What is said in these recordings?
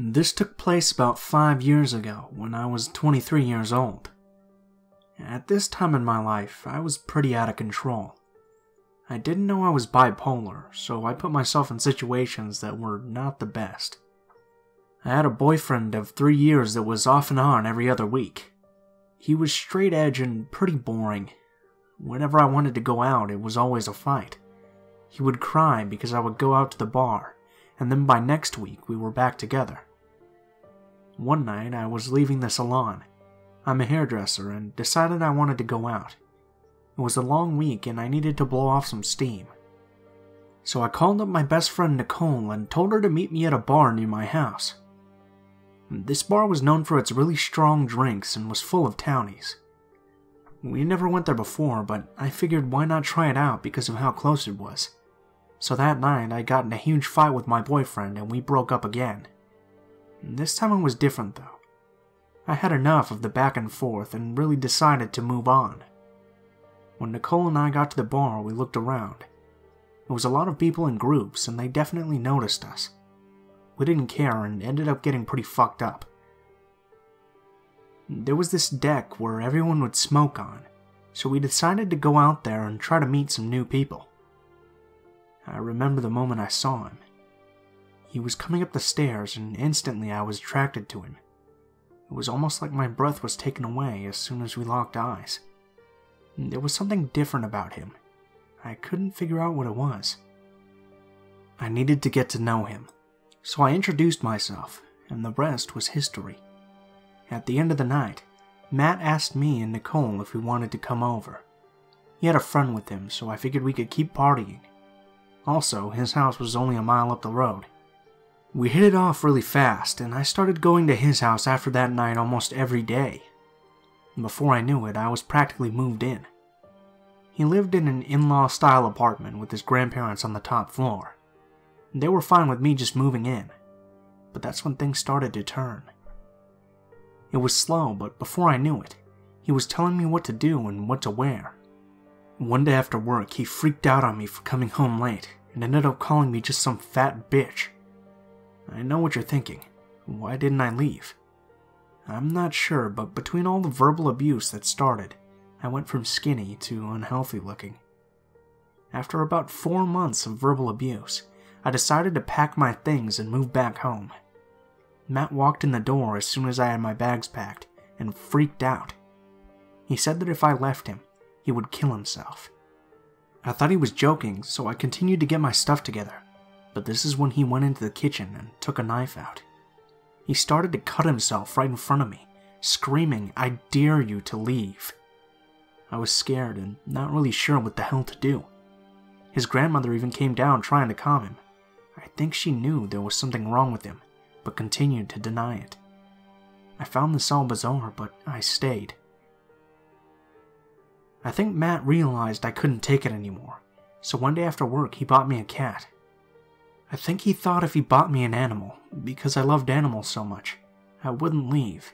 This took place about 5 years ago when I was 23 years old. At this time in my life, I was pretty out of control. I didn't know I was bipolar, so I put myself in situations that were not the best. I had a boyfriend of 3 years that was off and on every other week. He was straight edge and pretty boring. Whenever I wanted to go out, it was always a fight. He would cry because I would go out to the bar, and then by next week we were back together. One night I was leaving the salon. I'm a hairdresser and decided I wanted to go out. It was a long week and I needed to blow off some steam. So I called up my best friend Nicole and told her to meet me at a bar near my house. This bar was known for its really strong drinks and was full of townies. We never went there before, but I figured why not try it out because of how close it was. So that night I got in a huge fight with my boyfriend and we broke up again. This time it was different though. I had enough of the back and forth and really decided to move on. When Nicole and I got to the bar, we looked around. It was a lot of people in groups and they definitely noticed us. We didn't care and ended up getting pretty fucked up. There was this deck where everyone would smoke on, so we decided to go out there and try to meet some new people. I remember the moment I saw him. He was coming up the stairs and instantly I was attracted to him. It was almost like my breath was taken away as soon as we locked eyes. There was something different about him. I couldn't figure out what it was. I needed to get to know him, so I introduced myself, and the rest was history. At the end of the night, Matt asked me and Nicole if we wanted to come over. He had a friend with him, so I figured we could keep partying. Also, his house was only a mile up the road. We hit it off really fast, and I started going to his house after that night almost every day. Before I knew it, I was practically moved in. He lived in an in-law style apartment with his grandparents on the top floor. They were fine with me just moving in, but that's when things started to turn. It was slow, but before I knew it, he was telling me what to do and what to wear. One day after work, he freaked out on me for coming home late and ended up calling me just some fat bitch. I know what you're thinking. Why didn't I leave? I'm not sure, but between all the verbal abuse that started, I went from skinny to unhealthy looking. After about 4 months of verbal abuse, I decided to pack my things and move back home. Matt walked in the door as soon as I had my bags packed and freaked out. He said that if I left him, he would kill himself. I thought he was joking, so I continued to get my stuff together, but this is when he went into the kitchen and took a knife out. He started to cut himself right in front of me, screaming, "I dare you to leave." I was scared and not really sure what the hell to do. His grandmother even came down trying to calm him. I think she knew there was something wrong with him, but continued to deny it. I found this all bizarre, but I stayed. I think Matt realized I couldn't take it anymore, so one day after work he bought me a cat. I think he thought if he bought me an animal, because I loved animals so much, I wouldn't leave.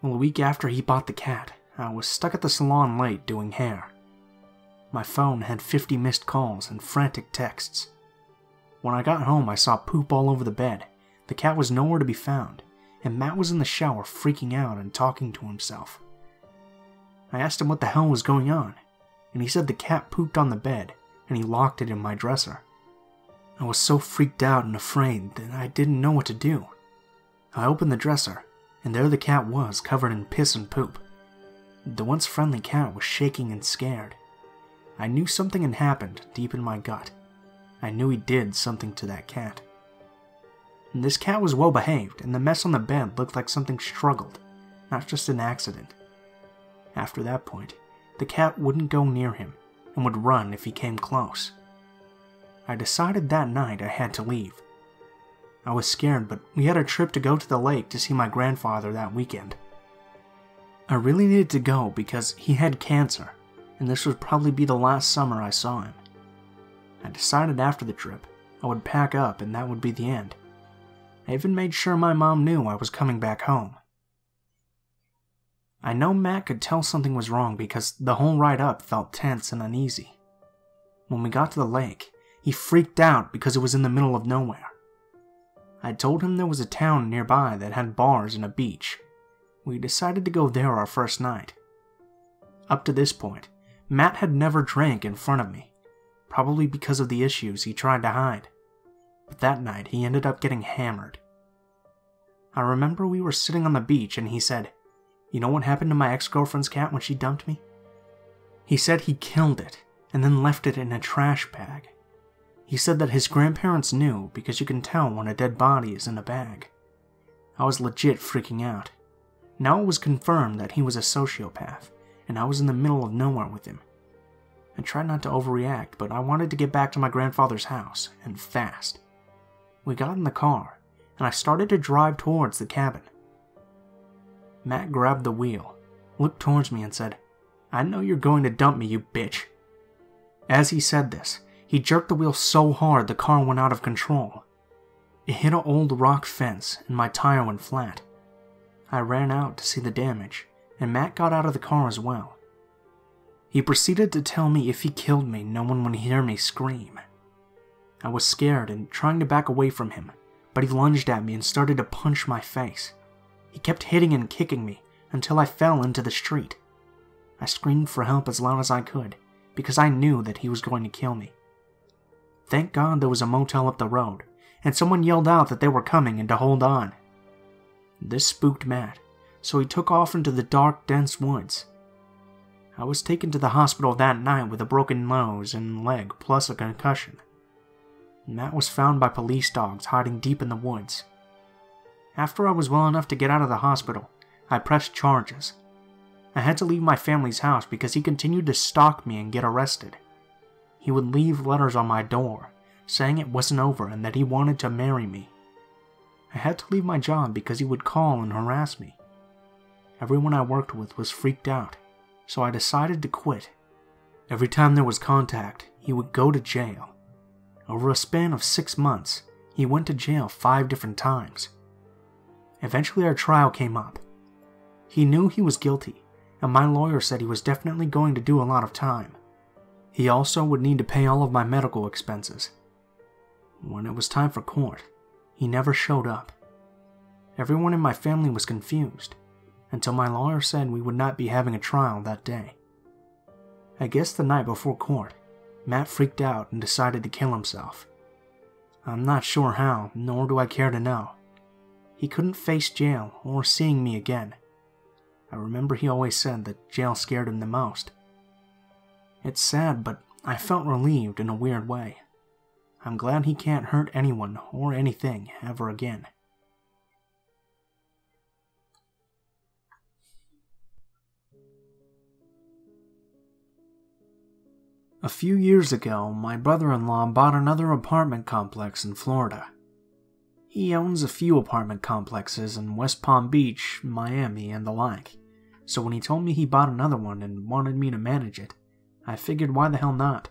Well, a week after he bought the cat, I was stuck at the salon late doing hair. My phone had 50 missed calls and frantic texts. When I got home, I saw poop all over the bed. The cat was nowhere to be found, and Matt was in the shower freaking out and talking to himself. I asked him what the hell was going on, and he said the cat pooped on the bed, and he locked it in my dresser. I was so freaked out and afraid that I didn't know what to do. I opened the dresser, and there the cat was, covered in piss and poop. The once friendly cat was shaking and scared. I knew something had happened deep in my gut. I knew he did something to that cat. And this cat was well behaved, and the mess on the bed looked like something struggled, not just an accident. After that point, the cat wouldn't go near him, and would run if he came close. I decided that night I had to leave. I was scared, but we had a trip to go to the lake to see my grandfather that weekend. I really needed to go because he had cancer, and this would probably be the last summer I saw him. I decided after the trip, I would pack up and that would be the end. I even made sure my mom knew I was coming back home. I know Matt could tell something was wrong because the whole ride up felt tense and uneasy. When we got to the lake, he freaked out because it was in the middle of nowhere. I told him there was a town nearby that had bars and a beach. We decided to go there our first night. Up to this point, Matt had never drank in front of me, probably because of the issues he tried to hide. But that night he ended up getting hammered. I remember we were sitting on the beach and he said, "You know what happened to my ex-girlfriend's cat when she dumped me?" He said he killed it and then left it in a trash bag. He said that his grandparents knew because you can tell when a dead body is in a bag. I was legit freaking out. Now it was confirmed that he was a sociopath, and I was in the middle of nowhere with him. I tried not to overreact, but I wanted to get back to my grandfather's house, and fast. We got in the car, and I started to drive towards the cabin. Matt grabbed the wheel, looked towards me and said, "I know you're going to dump me, you bitch." As he said this, he jerked the wheel so hard the car went out of control. It hit an old rock fence and my tire went flat. I ran out to see the damage, and Matt got out of the car as well. He proceeded to tell me if he killed me, no one would hear me scream. I was scared and trying to back away from him, but he lunged at me and started to punch my face. He kept hitting and kicking me until I fell into the street. I screamed for help as loud as I could, because I knew that he was going to kill me. Thank God there was a motel up the road, and someone yelled out that they were coming and to hold on. This spooked Matt, so he took off into the dark, dense woods. I was taken to the hospital that night with a broken nose and leg plus a concussion. Matt was found by police dogs hiding deep in the woods. After I was well enough to get out of the hospital, I pressed charges. I had to leave my family's house because he continued to stalk me and get arrested. He would leave letters on my door, saying it wasn't over and that he wanted to marry me. I had to leave my job because he would call and harass me. Everyone I worked with was freaked out, so I decided to quit. Every time there was contact, he would go to jail. Over a span of 6 months, he went to jail 5 different times. Eventually our trial came up. He knew he was guilty, and my lawyer said he was definitely going to do a lot of time. He also would need to pay all of my medical expenses. When it was time for court, he never showed up. Everyone in my family was confused, until my lawyer said we would not be having a trial that day. I guess the night before court, Matt freaked out and decided to kill himself. I'm not sure how, nor do I care to know. He couldn't face jail or seeing me again. I remember he always said that jail scared him the most. It's sad, but I felt relieved in a weird way. I'm glad he can't hurt anyone or anything ever again. A few years ago, my brother-in-law bought another apartment complex in Florida. He owns a few apartment complexes in West Palm Beach, Miami, and the like, so when he told me he bought another one and wanted me to manage it, I figured why the hell not.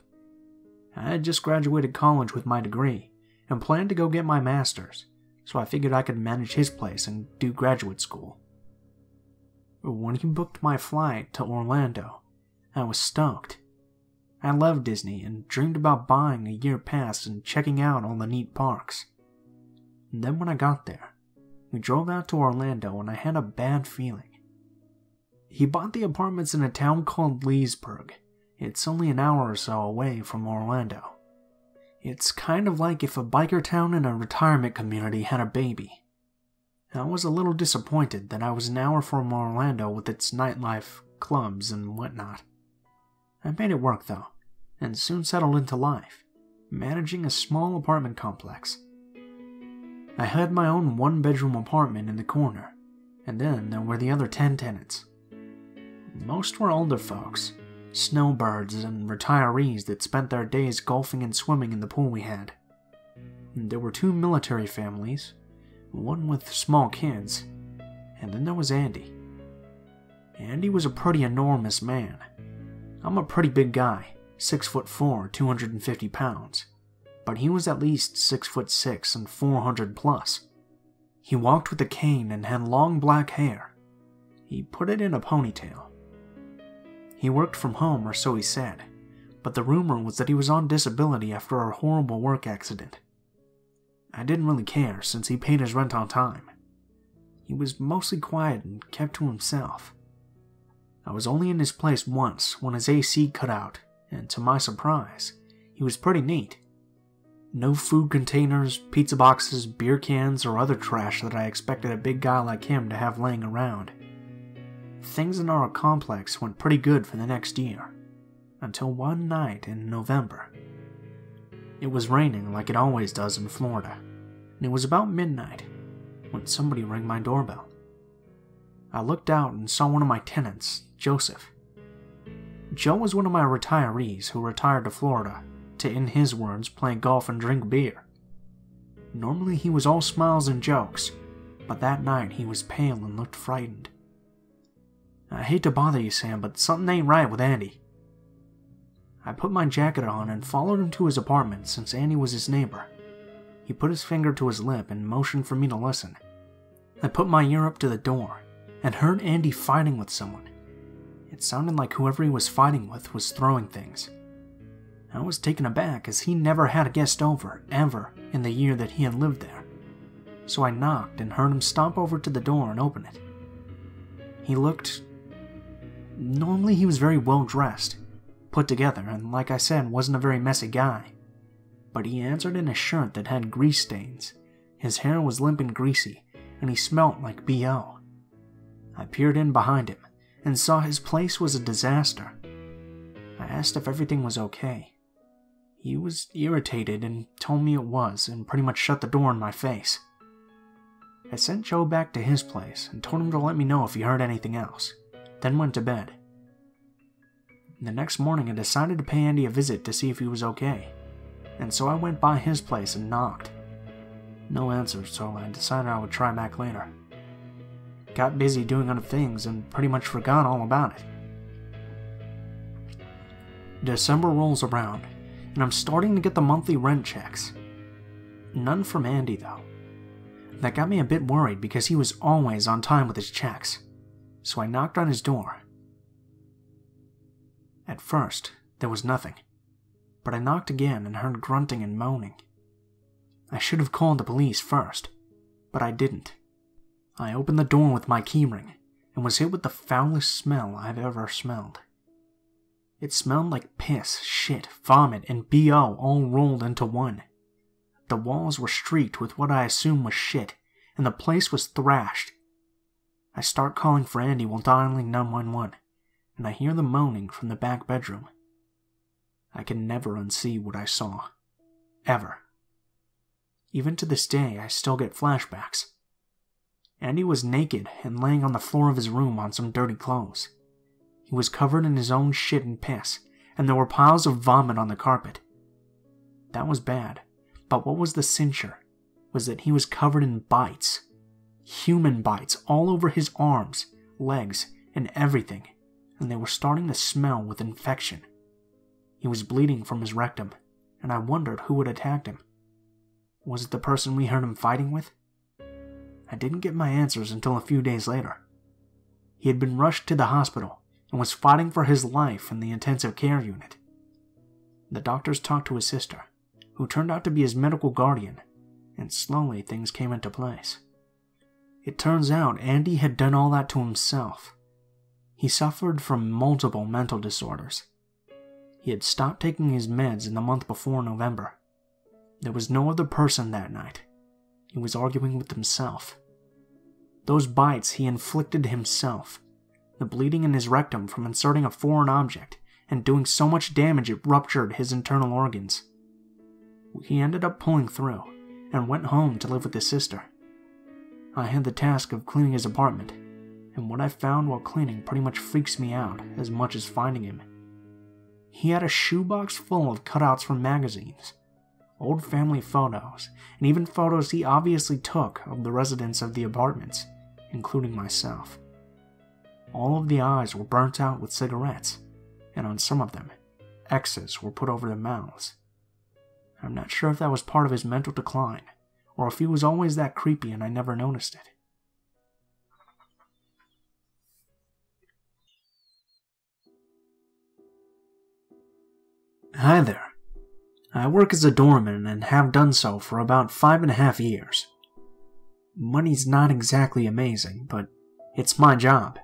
I had just graduated college with my degree and planned to go get my master's, so I figured I could manage his place and do graduate school. When he booked my flight to Orlando, I was stoked. I loved Disney and dreamed about buying a year pass and checking out all the neat parks. And then when I got there, we drove out to Orlando and I had a bad feeling. He bought the apartments in a town called Leesburg. It's only an hour or so away from Orlando. It's kind of like if a biker town and a retirement community had a baby. I was a little disappointed that I was an hour from Orlando with its nightlife, clubs, and whatnot. I made it work though, and soon settled into life, managing a small apartment complex. I had my own 1-bedroom apartment in the corner, and then there were the other 10 tenants. Most were older folks, snowbirds and retirees that spent their days golfing and swimming in the pool we had. There were 2 military families, one with small kids, and then there was Andy. Andy was a pretty enormous man. I'm a pretty big guy, 6'4", 250 pounds, but he was at least 6'6" and 400 plus. He walked with a cane and had long black hair. He put it in a ponytail. He worked from home, or so he said, but the rumor was that he was on disability after a horrible work accident. I didn't really care since he paid his rent on time. He was mostly quiet and kept to himself. I was only in his place once when his AC cut out, and to my surprise, he was pretty neat. No food containers, pizza boxes, beer cans, or other trash that I expected a big guy like him to have laying around. Things in our complex went pretty good for the next year, until one night in November. It was raining like it always does in Florida, and it was about midnight when somebody rang my doorbell. I looked out and saw one of my tenants, Joseph. Joe was one of my retirees who retired to Florida to, in his words, play golf and drink beer. Normally he was all smiles and jokes, but that night he was pale and looked frightened. I hate to bother you, Sam, but something ain't right with Andy. I put my jacket on and followed him to his apartment since Andy was his neighbor. He put his finger to his lip and motioned for me to listen. I put my ear up to the door and heard Andy fighting with someone. It sounded like whoever he was fighting with was throwing things. I was taken aback as he never had a guest over, ever, in the year that he had lived there. So I knocked and heard him stomp over to the door and open it. He looked... Normally he was very well dressed, put together, and like I said, wasn't a very messy guy. But he answered in a shirt that had grease stains, his hair was limp and greasy, and he smelt like B.O. I peered in behind him, and saw his place was a disaster. I asked if everything was okay. He was irritated and told me it was, and pretty much shut the door in my face. I sent Joe back to his place and told him to let me know if he heard anything else, then went to bed. The next morning I decided to pay Andy a visit to see if he was okay, and so I went by his place and knocked. No answer, so I decided I would try back later. Got busy doing other things and pretty much forgot all about it. December rolls around, and I'm starting to get the monthly rent checks. None from Andy, though. That got me a bit worried because he was always on time with his checks, so I knocked on his door. At first, there was nothing, but I knocked again and heard grunting and moaning. I should have called the police first, but I didn't. I opened the door with my keyring and was hit with the foulest smell I've ever smelled. It smelled like piss, shit, vomit, and B.O. all rolled into one. The walls were streaked with what I assumed was shit, and the place was thrashed. I start calling for Andy while dialing 911, and I hear the moaning from the back bedroom. I can never unsee what I saw. Ever. Even to this day, I still get flashbacks. Andy was naked and laying on the floor of his room on some dirty clothes. He was covered in his own shit and piss, and there were piles of vomit on the carpet. That was bad, but what was the cincher was that he was covered in bites. Human bites all over his arms, legs, and everything, and they were starting to smell with infection. He was bleeding from his rectum, and I wondered who had attacked him. Was it the person we heard him fighting with? I didn't get my answers until a few days later. He had been rushed to the hospital and was fighting for his life in the intensive care unit. The doctors talked to his sister, who turned out to be his medical guardian, and slowly things came into place. It turns out Andy had done all that to himself. He suffered from multiple mental disorders. He had stopped taking his meds in the month before November. There was no other person that night. He was arguing with himself. Those bites he inflicted himself. The bleeding in his rectum from inserting a foreign object and doing so much damage it ruptured his internal organs. He ended up pulling through and went home to live with his sister. I had the task of cleaning his apartment, and what I found while cleaning pretty much freaks me out as much as finding him. He had a shoebox full of cutouts from magazines, old family photos, and even photos he obviously took of the residents of the apartments, including myself. All of the eyes were burnt out with cigarettes, and on some of them, X's were put over their mouths. I'm not sure if that was part of his mental decline, or if he was always that creepy and I never noticed it. Hi there. I work as a doorman and have done so for about 5.5 years. Money's not exactly amazing, but it's my job.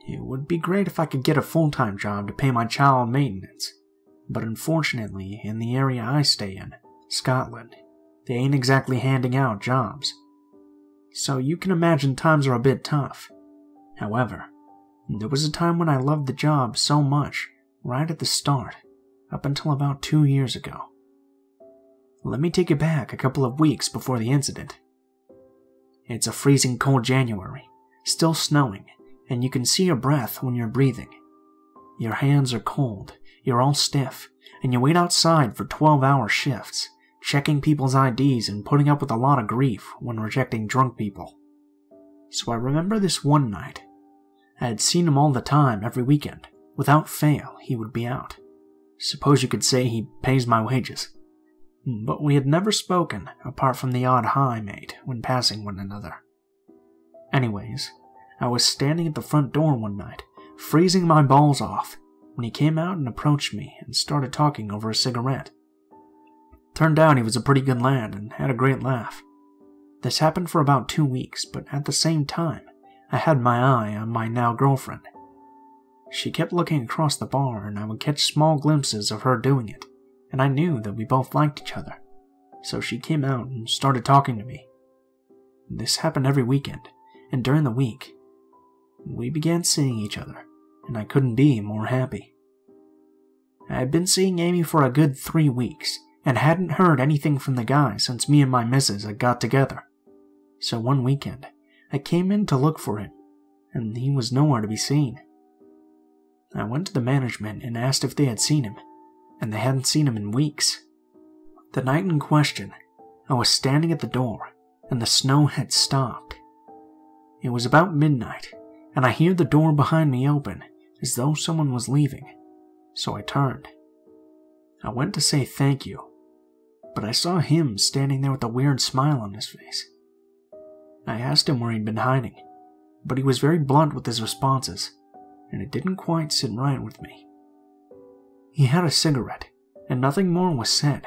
It would be great if I could get a full-time job to pay my child maintenance, but unfortunately, in the area I stay in, Scotland, they ain't exactly handing out jobs. So you can imagine times are a bit tough. However, there was a time when I loved the job so much, right at the start, up until about 2 years ago. Let me take you back a couple of weeks before the incident. It's a freezing cold January, still snowing, and you can see your breath when you're breathing. Your hands are cold, you're all stiff, and you wait outside for 12-hour shifts, checking people's IDs and putting up with a lot of grief when rejecting drunk people. So I remember this one night. I had seen him all the time, every weekend. Without fail, he would be out. Suppose you could say he pays my wages. But we had never spoken, apart from the odd hi, mate, when passing one another. Anyways, I was standing at the front door one night, freezing my balls off, when he came out and approached me and started talking over a cigarette. Turned out he was a pretty good lad and had a great laugh. This happened for about 2 weeks, but at the same time, I had my eye on my now girlfriend. She kept looking across the bar and I would catch small glimpses of her doing it, and I knew that we both liked each other, so she came out and started talking to me. This happened every weekend, and during the week, we began seeing each other, and I couldn't be more happy. I had been seeing Amy for a good 3 weeks, and hadn't heard anything from the guy since me and my missus had got together. So one weekend, I came in to look for him, and he was nowhere to be seen. I went to the management and asked if they had seen him, and they hadn't seen him in weeks. The night in question, I was standing at the door, and the snow had stopped. It was about midnight, and I hear the door behind me open, as though someone was leaving, so I turned. I went to say thank you, but I saw him standing there with a weird smile on his face. I asked him where he'd been hiding, but he was very blunt with his responses, and it didn't quite sit right with me. He had a cigarette, and nothing more was said.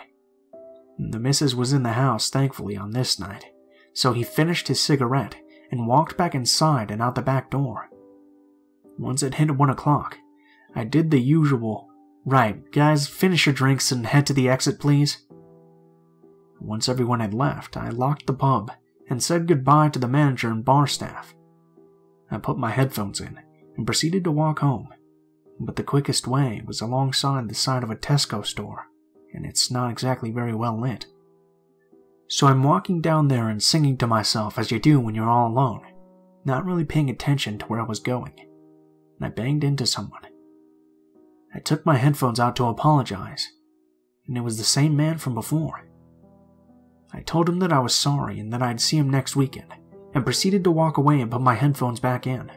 The missus was in the house, thankfully, on this night, so he finished his cigarette and walked back inside and out the back door. Once it hit 1 o'clock, I did the usual, "Right, guys, finish your drinks and head to the exit, please." Once everyone had left, I locked the pub and said goodbye to the manager and bar staff. I put my headphones in and proceeded to walk home, but the quickest way was alongside the side of a Tesco store, and it's not exactly very well lit. So I'm walking down there and singing to myself as you do when you're all alone, not really paying attention to where I was going, and I banged into someone. I took my headphones out to apologize, and it was the same man from before. I told him that I was sorry and that I'd see him next weekend, and proceeded to walk away and put my headphones back in.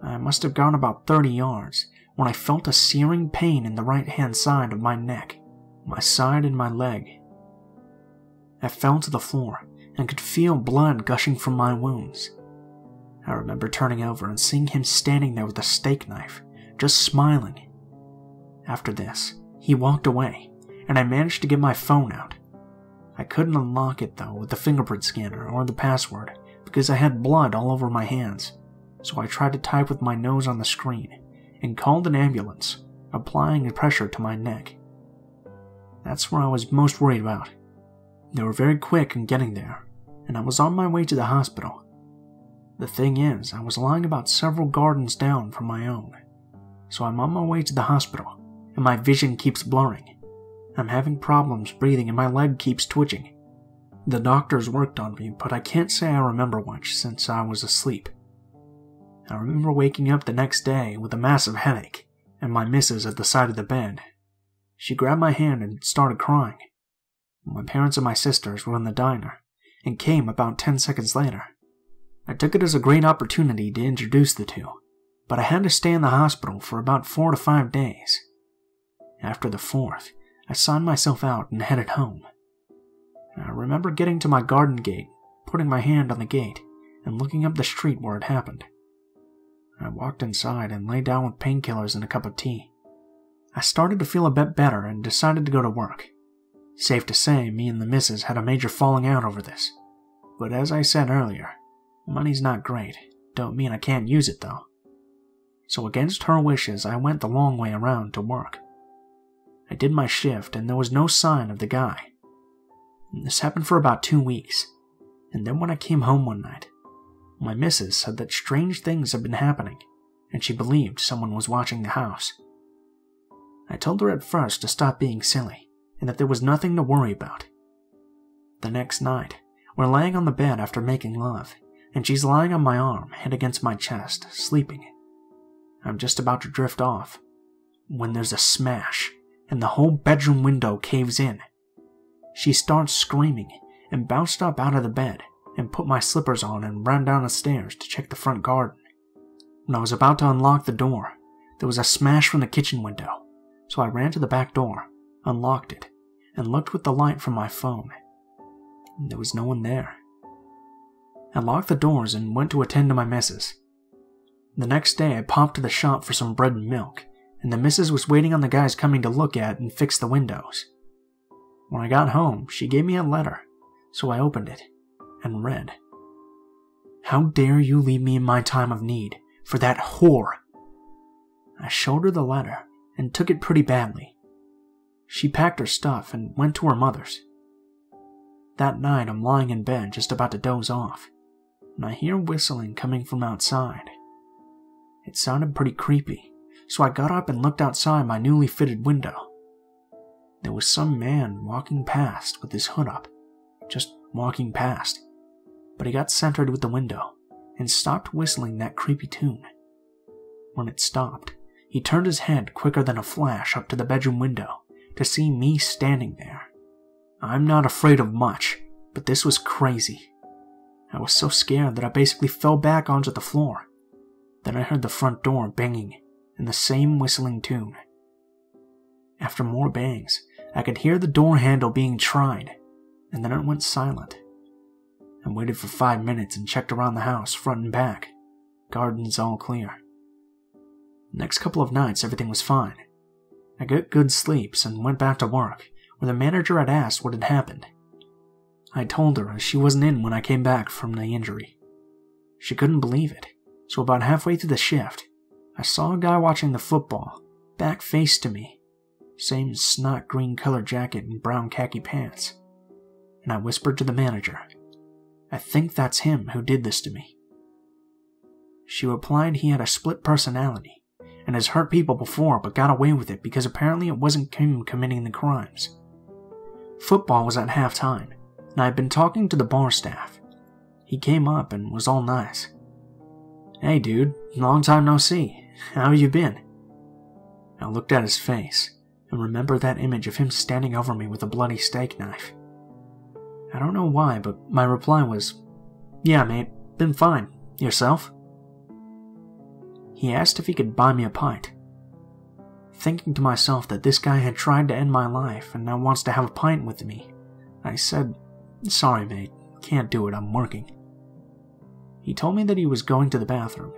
I must have gone about 30 yards when I felt a searing pain in the right-hand side of my neck, my side and my leg. I fell to the floor and could feel blood gushing from my wounds. I remember turning over and seeing him standing there with a steak knife, just smiling. After this, he walked away, and I managed to get my phone out. I couldn't unlock it though with the fingerprint scanner or the password because I had blood all over my hands, so I tried to type with my nose on the screen and called an ambulance, applying pressure to my neck. That's where I was most worried about. They were very quick in getting there, and I was on my way to the hospital. The thing is, I was lying about several gardens down from my own, so I'm on my way to the hospital, and my vision keeps blurring. I'm having problems breathing and my leg keeps twitching. The doctors worked on me, but I can't say I remember much since I was asleep. I remember waking up the next day with a massive headache, and my missus at the side of the bed. She grabbed my hand and started crying. My parents and my sisters were in the diner, and came about 10 seconds later. I took it as a great opportunity to introduce the two, but I had to stay in the hospital for about 4 to 5 days. After the 4th, I signed myself out and headed home. I remember getting to my garden gate, putting my hand on the gate, and looking up the street where it happened. I walked inside and lay down with painkillers and a cup of tea. I started to feel a bit better and decided to go to work. Safe to say, me and the missus had a major falling out over this. But as I said earlier, money's not great. Don't mean I can't use it though. So against her wishes, I went the long way around to work. I did my shift and there was no sign of the guy. This happened for about 2 weeks, and then when I came home one night, my missus said that strange things had been happening, and she believed someone was watching the house. I told her at first to stop being silly, and that there was nothing to worry about. The next night, we're laying on the bed after making love, and she's lying on my arm, head against my chest, sleeping. I'm just about to drift off, when there's a smash, and the whole bedroom window caves in. She starts screaming, and bounced up out of the bed, and put my slippers on and ran down the stairs to check the front garden. When I was about to unlock the door, there was a smash from the kitchen window, so I ran to the back door, unlocked it, and looked with the light from my phone. There was no one there. I locked the doors and went to attend to my missus. The next day I popped to the shop for some bread and milk, and the missus was waiting on the guys coming to look at and fix the windows. When I got home, she gave me a letter, so I opened it and read, "How dare you leave me in my time of need for that whore?" I showed her the letter and took it pretty badly. She packed her stuff and went to her mother's. That night I'm lying in bed just about to doze off, and I hear whistling coming from outside. It sounded pretty creepy, so I got up and looked outside my newly fitted window. There was some man walking past with his hood up, just walking past, but he got centered with the window and stopped whistling that creepy tune. When it stopped, he turned his head quicker than a flash up to the bedroom window to see me standing there. I'm not afraid of much, but this was crazy. I was so scared that I basically fell back onto the floor. Then I heard the front door banging and the same whistling tune. After more bangs, I could hear the door handle being tried, and then it went silent. I waited for 5 minutes and checked around the house, front and back. Garden's all clear. Next couple of nights, everything was fine. I got good sleeps and went back to work, where the manager had asked what had happened. I told her she wasn't in when I came back from the injury. She couldn't believe it, so about halfway through the shift, I saw a guy watching the football, back face to me. Same snot green colored jacket and brown khaki pants. And I whispered to the manager, "I think that's him who did this to me." She replied he had a split personality, and has hurt people before but got away with it because apparently it wasn't him committing the crimes. Football was at halftime, and I had been talking to the bar staff. He came up and was all nice. "Hey dude, long time no see. How have you been?" I looked at his face, and remember that image of him standing over me with a bloody steak knife. I don't know why, but my reply was, "Yeah mate, been fine. Yourself?" He asked if he could buy me a pint. Thinking to myself that this guy had tried to end my life and now wants to have a pint with me, I said, "Sorry mate, can't do it, I'm working." He told me that he was going to the bathroom.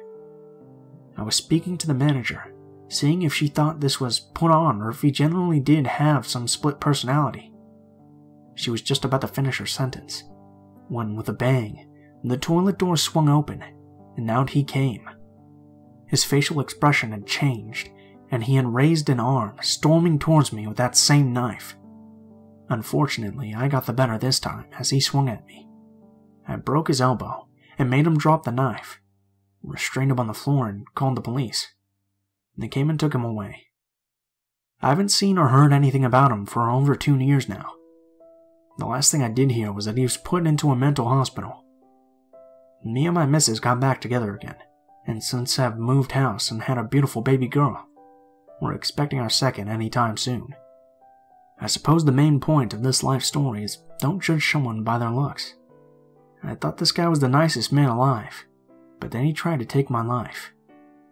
I was speaking to the manager, seeing if she thought this was put on or if he genuinely did have some split personality. She was just about to finish her sentence, when with a bang, the toilet door swung open, and out he came. His facial expression had changed, and he had raised an arm, storming towards me with that same knife. Unfortunately, I got the better this time as he swung at me. I broke his elbow and made him drop the knife, restrained him on the floor and called the police. They came and took him away. I haven't seen or heard anything about him for over 2 years now. The last thing I did hear was that he was put into a mental hospital. Me and my missus got back together again, and since have moved house and had a beautiful baby girl. We're expecting our second anytime soon. I suppose the main point of this life story is don't judge someone by their looks. I thought this guy was the nicest man alive, but then he tried to take my life,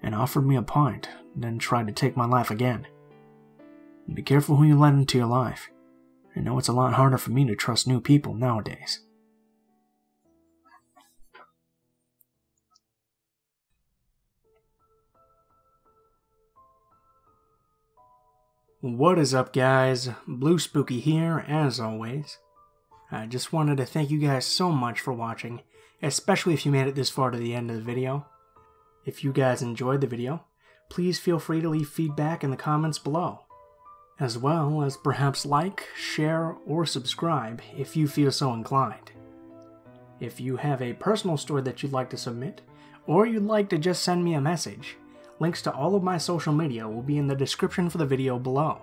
and offered me a pint, then tried to take my life again. Be careful who you let into your life. I know it's a lot harder for me to trust new people nowadays. What is up, guys? Blue Spooky here, as always. I just wanted to thank you guys so much for watching, especially if you made it this far to the end of the video. If you guys enjoyed the video, please feel free to leave feedback in the comments below, as well as perhaps like, share, or subscribe if you feel so inclined. If you have a personal story that you'd like to submit, or you'd like to just send me a message, links to all of my social media will be in the description for the video below.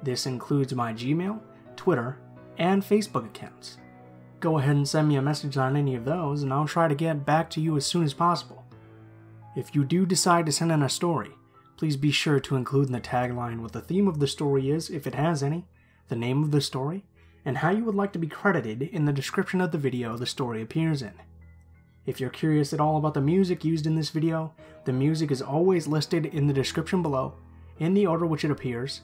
This includes my Gmail, Twitter, and Facebook accounts. Go ahead and send me a message on any of those, and I'll try to get back to you as soon as possible. If you do decide to send in a story, please be sure to include in the tagline what the theme of the story is, if it has any, the name of the story, and how you would like to be credited in the description of the video the story appears in. If you're curious at all about the music used in this video, the music is always listed in the description below, in the order which it appears.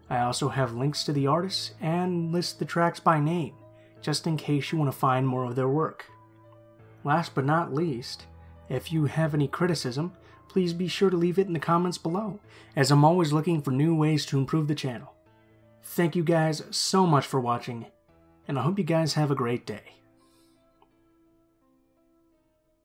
I also have links to the artists and list the tracks by name, just in case you want to find more of their work. Last but not least, if you have any criticism, please be sure to leave it in the comments below, as I'm always looking for new ways to improve the channel. Thank you guys so much for watching, and I hope you guys have a great day.